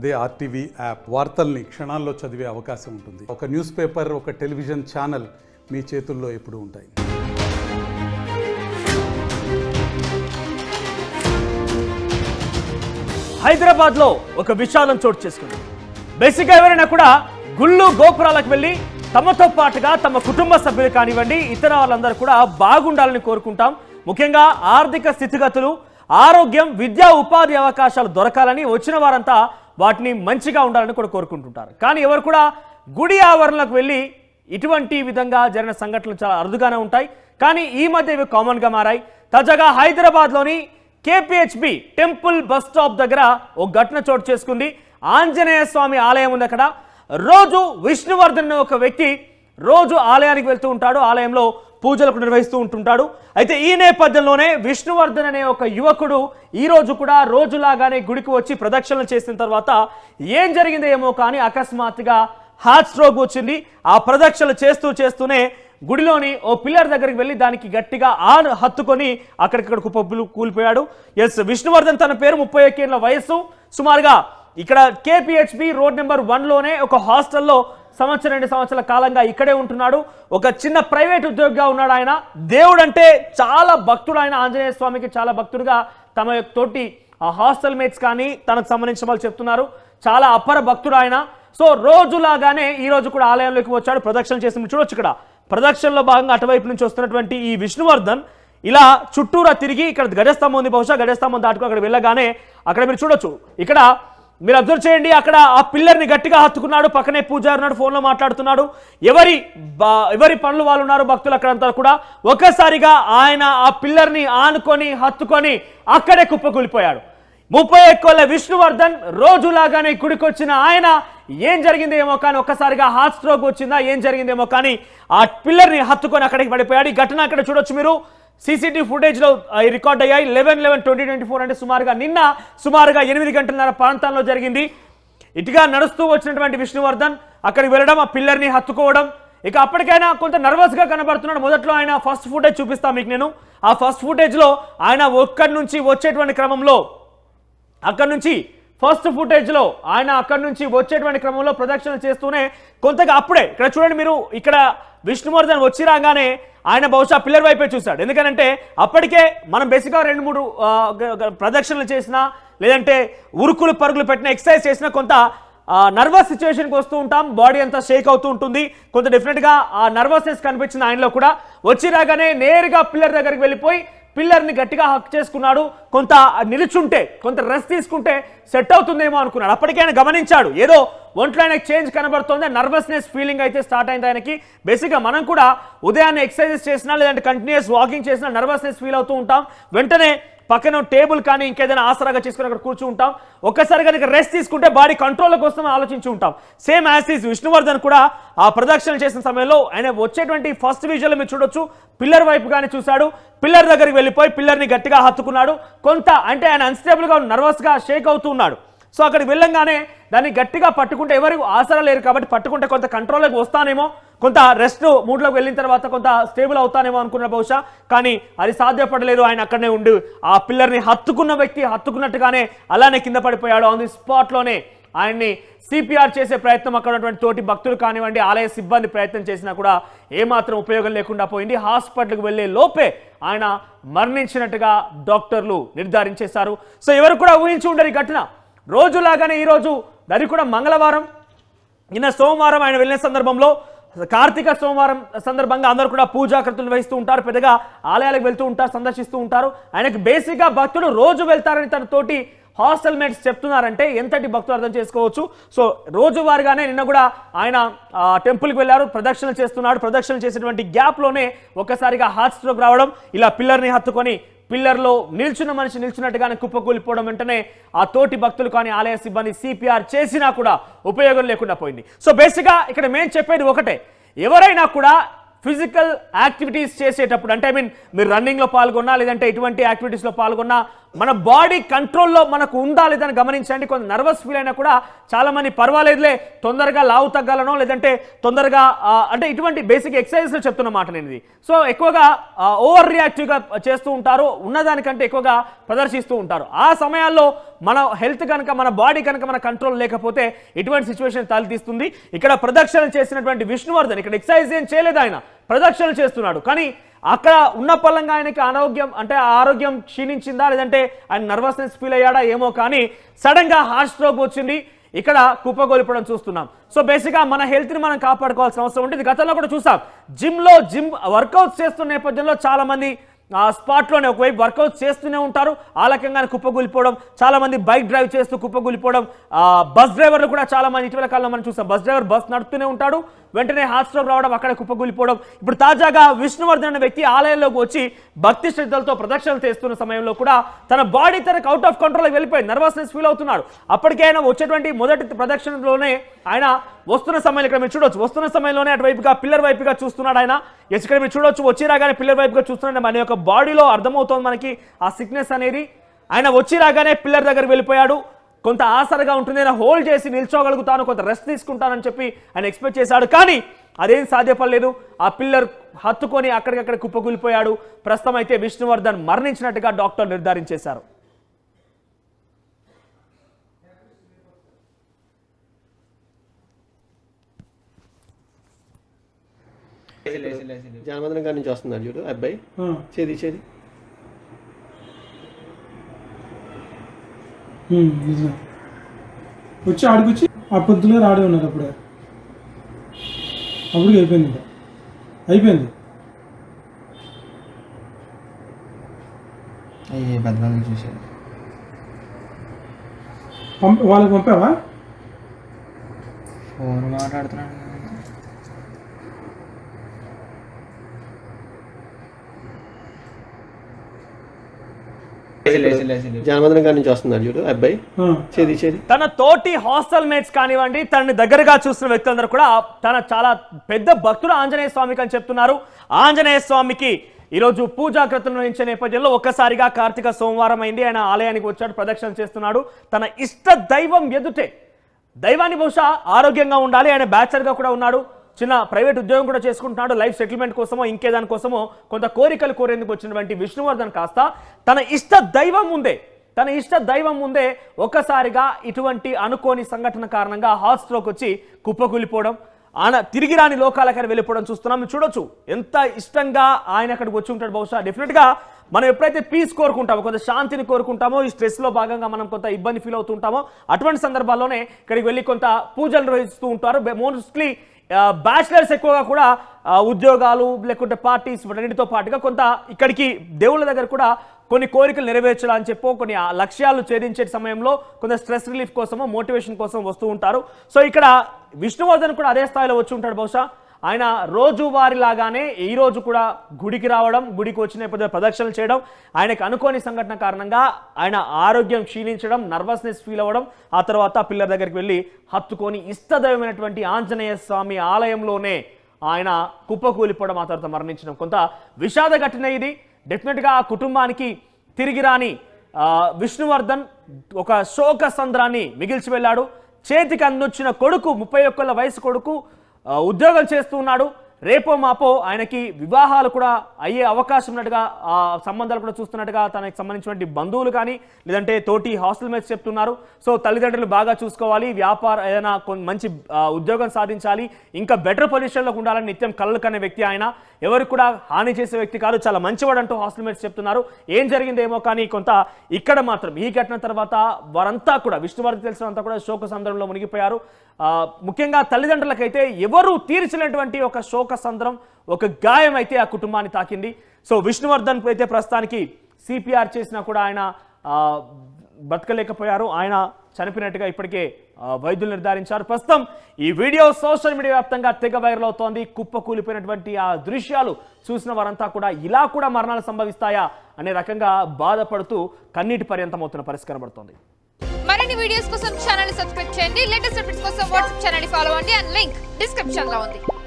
అదే RTV app వార్తల్ని క్షణాల్లో చదివే అవకాశం ఉంటుంది. ఒక న్యూస్ పేపర్, ఒక టెలివిజన్ ఛానల్ మీ చేతుల్లో ఎప్పుడూ ఉంటాయి. హైదరాబాద్లో ఒక విషాదం చోటు చేసుకుంది. బేసిక్గా ఎవరైనా కూడా గుళ్ళు గోపురాలకు వెళ్ళి తమతో పాటుగా తమ కుటుంబ సభ్యులు కానివ్వండి ఇతర వాళ్ళందరూ కూడా బాగుండాలని కోరుకుంటాం. ముఖ్యంగా ఆర్థిక స్థితిగతులు, ఆరోగ్యం, విద్యా ఉపాధి అవకాశాలు దొరకాలని వచ్చిన వారంతా వాటిని మంచిగా ఉండాలని కూడా కోరుకుంటుంటారు. కానీ ఎవరు కూడా గుడి ఆవరణలకు వెళ్ళి ఇటువంటి విధంగా జరిగిన సంఘటనలు చాలా అరుదుగానే ఉంటాయి. కానీ ఈ మధ్య ఇవి కామన్గా మారాయి. తాజాగా హైదరాబాద్లోని కేపీహెచ్బి టెంపుల్ బస్ స్టాప్ దగ్గర ఒక ఘటన చోటు చేసుకుంది. ఆంజనేయ స్వామి ఆలయం ఉంది అక్కడ. రోజు విష్ణువర్ధన్ అనే ఒక వ్యక్తి రోజు ఆలయానికి వెళ్తూ ఉంటాడు, ఆలయంలో పూజలకు నిర్వహిస్తూ ఉంటుంటాడు. అయితే ఈ నేపథ్యంలోనే విష్ణువర్ధన్ అనే ఒక యువకుడు ఈ రోజు కూడా రోజులాగానే గుడికి వచ్చి ప్రదక్షిణలు చేసిన తర్వాత ఏం జరిగిందో ఏమో కానీ అకస్మాత్తుగా హార్ట్ స్ట్రోక్ వచ్చింది. ఆ ప్రదక్షిణలు చేస్తూనే గుడిలోని ఓ పిల్లర్ దగ్గరికి వెళ్ళి దానికి గట్టిగా హత్తుకొని అక్కడిక్కడ కూలిపోయాడు. ఎస్, విష్ణువర్ధన్ తన పేరు, 31 ఏళ్ల వయస్సు. సుమారుగా ఇక్కడ కేపీహెచ్బి రోడ్ నెంబర్ 1లోనే ఒక హాస్టల్లో 1-2 సంవత్సరాల కాలంగా ఇక్కడే ఉంటున్నాడు. ఒక చిన్న ప్రైవేట్ ఉద్యోగిగా ఉన్నాడు. ఆయన దేవుడు అంటే చాలా భక్తుడు. ఆయన ఆంజనేయ స్వామికి చాలా భక్తుడుగా తమ తోటి హాస్టల్ మేట్స్ కానీ తనకు సంబంధించిన వాళ్ళు చెప్తున్నారు. చాలా అపర భక్తుడు ఆయన. సో రోజులాగానే ఈ రోజు కూడా ఆలయంలోకి వచ్చాడు, ప్రదక్షిణ చేసి చూడొచ్చు. ఇక్కడ ప్రదక్షిణలో భాగంగా అటువైపు నుంచి వస్తున్నటువంటి ఈ విష్ణువర్ధన్ ఇలా చుట్టూరా తిరిగి ఇక్కడ గజస్తంభం ఉంది, బహుశా గజస్తంభం దాటుకు అక్కడ వెళ్ళగానే అక్కడ మీరు చూడొచ్చు. ఇక్కడ మీరు అబ్జర్వ్ చేయండి, అక్కడ ఆ పిల్లర్ని గట్టిగా హత్తుకున్నాడు. పక్కనే పూజారి ఉన్నాడు, ఫోన్లో మాట్లాడుతున్నాడు. ఎవరి పనులు వాళ్ళు ఉన్నారు భక్తులు అక్కడంతా కూడా. ఒక్కసారిగా ఆయన ఆ పిల్లర్ని ఆనుకొని హత్తుకొని అక్కడే కుప్పకూలిపోయాడు. 31 ఏళ్ల విష్ణువర్ధన్ రోజులాగానే గుడికొచ్చిన ఆయన ఏం జరిగిందేమో కానీ ఒక్కసారిగా హార్ట్ స్ట్రోక్ వచ్చిందా ఏం జరిగిందేమో కానీ ఆ పిల్లర్ని హత్తుకొని అక్కడికి పడిపోయాడు. ఈ ఘటన అక్కడ చూడొచ్చు మీరు. సీసీటీవీ ఫుటేజ్లో రికార్డ్ అయ్యాయి. 11/11/2024 అంటే సుమారుగా 8 గంటలన్నర ప్రాంతాల్లో జరిగింది. ఇటుగా నడుస్తూ వచ్చినటువంటి విష్ణువర్ధన్ అక్కడికి వెళ్ళడం, ఆ పిల్లర్ని హత్తుకోవడం. ఇక అప్పటికైనా కొంత నర్వస్గా కనబడుతున్నాడు. మొదట్లో ఆయన ఫస్ట్ ఫుటేజ్ చూపిస్తాను మీకు నేను. ఆ ఫస్ట్ ఫుటేజ్లో ఆయన అక్కడి నుంచి వచ్చేటువంటి క్రమంలో ప్రదక్షిణ చేస్తూనే కొంతగా అప్పుడే ఇక్కడ చూడండి మీరు, ఇక్కడ విష్ణువర్ధన్ వచ్చి రాగానే ఆయన బహుశా పిల్లర్ వైపే చూశాడు. ఎందుకంటే అప్పటికే మనం బేసిక్గా 2-3 ప్రదక్షిణలు చేసినా లేదంటే ఉరుకులు పరుగులు పెట్టిన ఎక్సర్సైజ్ చేసినా కొంత నర్వస్ సిచ్యువేషన్కి వస్తూ ఉంటాం, బాడీ అంతా షేక్ అవుతూ ఉంటుంది. కొంత డెఫినెట్గా ఆ నర్వస్నెస్ కనిపించింది ఆయనలో కూడా. వచ్చి రాగానే నేరుగా పిల్లర్ దగ్గరికి వెళ్ళిపోయి పిల్లర్ని గట్టిగా హక్ చేసుకున్నాడు. కొంత నిలుచుంటే, కొంత రెస్ట్ తీసుకుంటే సెట్ అవుతుందేమో అనుకున్నాడు. అప్పటికే ఆయన గమనించాడు ఏదో ఒంట్లో ఆయనకి చేంజ్ కనబడుతుంది, నర్వస్నెస్ ఫీలింగ్ అయితే స్టార్ట్ అయింది ఆయనకి. బేసిక్గా మనం కూడా ఉదయాన్నే ఎక్సర్సైజెస్ చేసినా లేదంటే కంటిన్యూస్ వాకింగ్ చేసినా నర్వస్నెస్ ఫీల్ అవుతూ ఉంటాం. వెంటనే పక్కన టేబుల్ కానీ ఇంకేదైనా ఆసరాగా చేసుకుని అక్కడ కూర్చుంటాం. ఒక్కసారి కనుక రెస్ట్ తీసుకుంటే బాడీ కంట్రోల్లోకి వస్తామని ఆలోచించి ఉంటాం. సేమ్ యాజ్ ఈజ్ విష్ణువర్ధన్ కూడా ఆ ప్రదక్షిణ చేసిన సమయంలో ఆయన వచ్చేటువంటి ఫస్ట్ విజువల్ మీరు చూడొచ్చు. పిల్లర్ వైపు కానీ చూశాడు, పిల్లర్ దగ్గరికి వెళ్ళిపోయి పిల్లర్ని గట్టిగా హత్తుకున్నాడు. కొంత అంటే ఆయన అన్స్టేబుల్గా నర్వస్గా షేక్ అవుతూ ఉన్నాడు. సో అక్కడికి వెళ్ళంగానే దాన్ని గట్టిగా పట్టుకుంటే ఎవరు ఆసరా లేరు కాబట్టి పట్టుకుంటే కొంత కంట్రోల్లోకి వస్తానేమో, కొంత రెస్ట్ మూడ్లోకి వెళ్ళిన తర్వాత కొంత స్టేబుల్ అవుతానేమో అనుకున్న బహుశా. కానీ అది సాధ్యపడలేదు. ఆయన అక్కడనే ఉండి ఆ పిల్లర్ని హత్తుకున్న వ్యక్తి హత్తుకున్నట్టుగానే అలానే కింద పడిపోయాడు. ఆన్ ది స్పాట్లోనే ఆయన్ని సిపిఆర్ చేసే ప్రయత్నం అక్కడ ఉన్నటువంటి తోటి భక్తులు కానివ్వండి ఆలయ సిబ్బంది ప్రయత్నం చేసినా కూడా ఏమాత్రం ఉపయోగం లేకుండా పోయింది. హాస్పిటల్కి వెళ్ళే లోపే ఆయన మరణించినట్టుగా డాక్టర్లు నిర్ధారించేశారు. సో ఎవరు కూడా ఊహించి ఉండరు ఈ ఘటన. రోజులాగానే ఈరోజు అది కూడా మంగళవారం, నిన్న సోమవారం ఆయన వెళ్ళిన సందర్భంలో కార్తీక సోమవారం సందర్భంగా అందరూ కూడా పూజాకృతులు నిర్వహిస్తూ ఉంటారు, పెద్దగా ఆలయాలకు వెళ్తూ ఉంటారు, సందర్శిస్తూ ఉంటారు. ఆయనకు బేసిక్గా భక్తులు రోజు వెళ్తారని తన తోటి హాస్టల్ మేట్స్ చెప్తున్నారంటే ఎంతటి భక్తులు అర్థం చేసుకోవచ్చు. సో రోజువారీగానే నిన్న కూడా ఆయన టెంపుల్కి వెళ్ళారు, ప్రదక్షిణలు చేస్తున్నాడు. ప్రదక్షిణలు చేసేటువంటి గ్యాప్లోనే ఒక్కసారిగా హార్ట్ స్ట్రోక్ రావడం, ఇలా పిల్లర్ని హత్తుకొని పిల్లర్లో నిల్చున్న మనిషి నిల్చున్నట్టుగానే కుప్పకూలిపోవడం. వెంటనే ఆ తోటి భక్తులు కానీ ఆలయ సిబ్బంది సిపిఆర్ చేసినా కూడా ఉపయోగం లేకుండా పోయింది. సో బేసిక్గా ఇక్కడ మేము చెప్పేది ఒకటే, ఎవరైనా కూడా ఫిజికల్ యాక్టివిటీస్ చేసేటప్పుడు అంటే మీరు రన్నింగ్లో పాల్గొన్నా లేదంటే ఎటువంటి యాక్టివిటీస్లో పాల్గొన్నా మన బాడీ కంట్రోల్లో మనకు ఉండాలి అని గమనించండి. కొంత నర్వస్ ఫీల్ అయినా కూడా చాలా మంది పర్వాలేదులే, తొందరగా లావు తగ్గాలనో లేదంటే తొందరగా అంటే ఇటువంటి బేసిక్ ఎక్సర్సైజ్లు చెప్తున్న మాట నేను ఇది. సో ఎక్కువగా ఓవర్ రియాక్టివ్గా చేస్తూ ఉంటారు, ఉన్నదానికంటే ఎక్కువగా ప్రదర్శిస్తూ ఉంటారు. ఆ సమయాల్లో మన హెల్త్ కనుక, మన బాడీ కనుక మన కంట్రోల్ లేకపోతే ఇటువంటి సిచ్యువేషన్ తలెత్తిస్తుంది. ఇక్కడ ప్రదక్షిణ చేసినటువంటి విష్ణువర్ధన్ ఇక్కడ ఎక్సర్సైజ్ ఏం చేయలేదు, ఆయన ప్రదక్షిణలు చేస్తున్నాడు. కానీ అక్కడ ఉన్న పలంగా ఆయనకి ఆరోగ్యం క్షీణించిందా లేదంటే ఆయన నర్వస్నెస్ ఫీల్ అయ్యాడా ఏమో, కానీ సడన్ గా హార్ట్ స్ట్రోక్ వచ్చింది, ఇక్కడ కుప్పగొలిపడం చూస్తున్నాం. సో బేసిక్గా మన హెల్త్ని మనం కాపాడుకోవాల్సిన అవసరం ఉంటుంది. గతంలో కూడా చూసాం, జిమ్ వర్కౌట్స్ చేస్తున్న నేపథ్యంలో చాలా మంది స్పాట్లోనే ఒకవైపు వర్కౌట్స్ చేస్తూనే ఉంటారు, ఆ రకంగానే కుప్పగూలిపోవడం, చాలా మంది బైక్ డ్రైవ్ చేస్తూ కుప్పగూలిపోవడం, బస్ డ్రైవర్లు కూడా చాలా మంది ఇటీవల కాలంలో మనం చూసాం, బస్ డ్రైవర్ బస్ నడుపుతూనే ఉంటాడు, వెంటనే హార్ట్ స్ట్రోక్ రావడం, అక్కడ కుప్పగూలిపోవడం. ఇప్పుడు తాజాగా విష్ణువర్ధన్ అనే వ్యక్తి ఆలయంలోకి వచ్చి భక్తి శ్రద్ధలతో ప్రదక్షిణలు చేస్తున్న సమయంలో కూడా తన బాడీ తనకు అవుట్ ఆఫ్ కంట్రోల్కి వెళ్ళిపోయింది, నర్వస్నెస్ ఫీల్ అవుతున్నాడు. అప్పటికే ఆయన వచ్చేటువంటి మొదటి ప్రదక్షిణలోనే ఆయన వస్తున్న సమయంలో ఇక్కడ మీరు చూడొచ్చు, వస్తున్న సమయంలోనే అటువైపుగా పిల్లర్ వైపుగా చూస్తున్నాడు ఆయన. ఇక్కడ మీరు చూడొచ్చు, వచ్చి రాగానే పిల్లర్ వైపుగా చూస్తున్నాడు. మన యొక్క బాడీలో అర్థమవుతోంది మనకి ఆ సిక్నెస్ అనేది. ఆయన వచ్చి రాగానే పిల్లర్ దగ్గరికి వెళ్ళిపోయాడు. కొంత ఆసరగా ఉంటుంది, నేను హోల్డ్ చేసి నిల్చోగలుగుతాను, కొంత రెస్ట్ తీసుకుంటానని చెప్పి ఆయన ఎక్స్పెక్ట్ చేశాడు. కానీ అదేం సాధ్యపడలేదు, ఆ పిల్లర్ హత్తుకొని అక్కడికక్కడ కుప్పకూలిపోయాడు. ప్రస్తుతం అయితే విష్ణువర్ధన్ మరణించినట్టుగా డాక్టర్ నిర్ధారించేశారు. జన్మదినం గారి నుంచి వస్తున్నారు చూడు అబ్బాయి, చేది వచ్చి ఆడికొచ్చి ఆ పొద్దులో ఆడే ఉన్నారు. అప్పుడు అయిపోయింది. బదనాలు చూసారు. వాళ్ళకి పంపావా? ఫోన్ మాట్లాడుతున్నాడు. జన్మదినం గారి నుంచి వస్తున్నారు చూడు అబ్బాయి, చేది తన తోటి హాస్టల్ మేట్స్ కానివ్వండి, తనని దగ్గరగా చూస్తున్న వ్యక్తులందరూ కూడా తన చాలా పెద్ద భక్తుడు ఆంజనేయ స్వామికి అని చెప్తున్నారు. ఆంజనేయ స్వామికి ఈరోజు పూజాకృతులు నిర్వహించే నేపథ్యంలో ఒక్కసారిగా కార్తీక సోమవారం అయింది, ఆయన ఆలయానికి వచ్చాడు, ప్రదక్షిణ చేస్తున్నాడు. తన ఇష్ట దైవం ఎదుటే, దైవాన్ని బహుశా ఆరోగ్యంగా ఉండాలి, ఆయన బ్యాచలర్గా కూడా ఉన్నాడు, చిన్న ప్రైవేట్ ఉద్యోగం కూడా చేసుకుంటున్నాడు, లైఫ్ సెటిల్మెంట్ కోసమో ఇంకేదాని కోసమో కొంత కోరికలు కోరేందుకు వచ్చినటువంటి విష్ణువర్ధన్ కాస్త తన ఇష్ట దైవం ముందే ఒక్కసారిగా ఇటువంటి అనుకోని సంఘటన కారణంగా హార్ట్ స్ట్రోక్ వచ్చి కుప్పకూలిపోవడం, ఆయన తిరిగి రాని లోకాలకని వెళ్ళిపోవడం చూస్తున్నాం. మీరు చూడొచ్చు ఎంత ఇష్టంగా ఆయన అక్కడికి వచ్చి ఉంటాడు. బహుశా డెఫినెట్గా మనం ఎప్పుడైతే పీస్ కోరుకుంటామో, కొంత శాంతిని కోరుకుంటామో, ఈ స్ట్రెస్లో భాగంగా మనం కొంత ఇబ్బంది ఫీల్ అవుతుంటామో, అటువంటి సందర్భాల్లోనే ఇక్కడికి వెళ్ళి కొంత పూజలు నిర్వహిస్తూ ఉంటారు. మోస్ట్లీ బ్యాచిలర్స్ ఎక్కువగా కూడా ఉద్యోగాలు లేకుంటే పార్టీస్ వీటన్నిటితో పాటుగా కొంత ఇక్కడికి దేవుళ్ళ దగ్గర కూడా కొన్ని కోరికలు నెరవేర్చాలని చెప్పో, కొన్ని లక్ష్యాలు ఛేదించే సమయంలో కొంత స్ట్రెస్ రిలీఫ్ కోసమో మోటివేషన్ కోసం వస్తూ ఉంటారు. సో ఇక్కడ విష్ణువర్ధన్ కూడా అదే స్థాయిలో వచ్చి ఉంటాడు. బహుశా ఆయన రోజువారిలాగానే ఈ రోజు కూడా గుడికి రావడం, గుడికి వచ్చిన ప్రదక్షిణలు చేయడం, ఆయనకు అనుకోని సంఘటన కారణంగా ఆయన ఆరోగ్యం క్షీణించడం, నర్వస్నెస్ ఫీల్ అవ్వడం, ఆ తర్వాత పిల్లల దగ్గరికి వెళ్ళి హత్తుకొని ఇష్టదైవమైనటువంటి ఆంజనేయ స్వామి ఆలయంలోనే ఆయన కుప్పకూలిపోవడం, ఆ తర్వాత మరణించడం కొంత విషాద ఘటన ఇది. డెఫినెట్గా ఆ కుటుంబానికి తిరిగి రాని విష్ణువర్ధన్ ఒక శోక సంద్రాన్ని మిగిల్చి వెళ్ళాడు. చేతికి అందొచ్చిన కొడుకు, 31 వయసు కొడుకు ఉద్యోగం చేస్తూ ఉన్నాడు. రేపో మాపో ఆయనకి వివాహాలు కూడా అయ్యే అవకాశం ఉన్నట్టుగా, సంబంధాలు కూడా చూస్తున్నట్టుగా తనకి సంబంధించినటువంటి బంధువులు కానీ లేదంటే తోటి హాస్టల్ మేట్స్ చెప్తున్నారు. సో తల్లిదండ్రులు బాగా చూసుకోవాలి, ఏదైనా మంచి ఉద్యోగం సాధించాలి, ఇంకా బెటర్ పొజిషన్లో ఉండాలని నిత్యం కళ్ళు కనే వ్యక్తి ఆయన, ఎవరికి కూడా హాని చేసే వ్యక్తి కాదు, చాలా మంచివాడు అంటూ హాస్టల్ మేట్స్ చెప్తున్నారు. ఏం జరిగిందేమో కానీ కొంత ఇక్కడ మాత్రం ఈ ఘటన తర్వాత వారంతా కూడా విష్ణువర్ధన్ తెలిసినంతా కూడా శోక సందర్భంలో మునిగిపోయారు. ముఖ్యంగా తల్లిదండ్రులకైతే ఎవరు తీర్చినటువంటి ఒక శోక సంద్రం, ఒక గాయం అయితే ఆ కుటుంబాన్ని తాకింది. సో విష్ణువర్ధన్ అయితే ప్రస్తుతానికి సిపిఆర్ చేసినా కూడా ఆయన బతకలేకపోయారు, ఆయన చనిపోయినట్టుగా ఇప్పటికే వైద్యులు నిర్ధారించారు. ప్రస్తుతం ఈ వీడియో సోషల్ మీడియా వ్యాప్తంగా తెగ వైరల్ అవుతోంది. కుప్పకూలిపోయినటువంటి ఆ దృశ్యాలు చూసిన వారంతా కూడా ఇలా కూడా మరణాలు సంభవిస్తాయా అనే రకంగా బాధపడుతూ కన్నీటి పర్యంతం అవుతున్న పరిస్థితి కనబడుతోంది. మరిన్ని వీడియోస్ కోసం ఛానల్ ని సబ్స్క్రైబ్ చేయండి. లేటెస్ట్ అప్డేట్స్ కోసం వాట్సాప్ ఛానల్ ని ఫాలో అవ్వండి. అండ్ లింక్ డిస్క్రిప్షన్ లో ఉంది.